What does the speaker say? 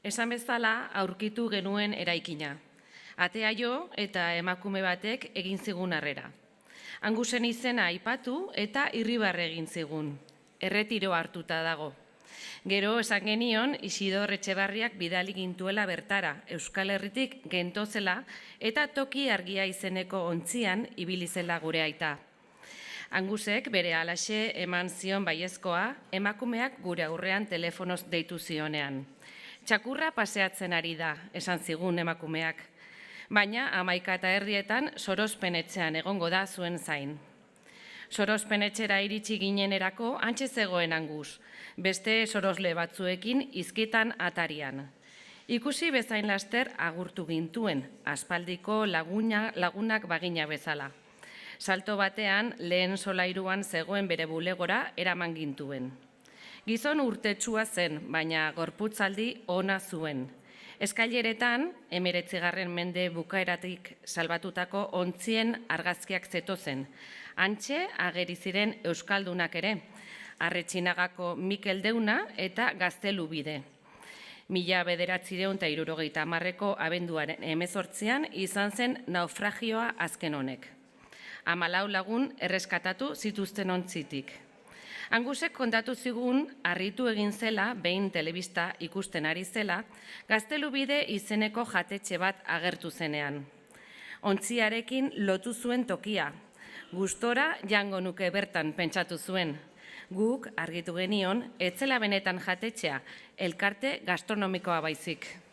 Esan bezala aurkitu genuen eraikina. Atea jo eta emakume batek egin zigun harrera. Angusen izena aipatu eta irribarre egin zigun. Erretiro hartuta dago. Gero esan genion Isidor Etxebarriak bidali gintuela bertara, Euskal Herritik gentozela eta toki argia izeneko ontzian ibili zela gure aita. Angusek bere halaxe eman zion baiezkoa, emakumeak gure aurrean telefonoz deitu zionean. Txakurra paseatzen ari da, esan zigun emakumeak, baina 11:30 sorospenetxean egongo da zuen zain. Sorospenetxera iritsi ginenerako antxe zegoen Angus, beste sorosle batzuekin izkitan atarian. Ikusi bezain laster agurtu gintuen, aspaldiko lagunak bagina bezala. Salto batean lehen solairuan zegoen bere bulegora eraman gintuen. Gizon urtetsua zen, baina gorputzaldi ona zuen. Eskaileretan, 19. mende bukaeratik salbatutako ontzien argazkiak zetozen. Antxe ageri ziren euskaldunak ere, Arretxinagako Mikel Deuna eta Gaztelu Bide. 1970ko abenduaren 18 izan zen naufragioa azken honek. 14 lagun erreskatatu zituzten ontzitik. Angusek kontatu zigun harritu egin zela, behin telebista ikusten ari zela, Gaztelu Bide izeneko jatetxe bat agertu zenean. Ontziarekin lotu zuen tokia, gustora jango nuke bertan pentsatu zuen. Guk argitu genion, etzela benetan jatetxea, elkarte gastronomikoa baizik.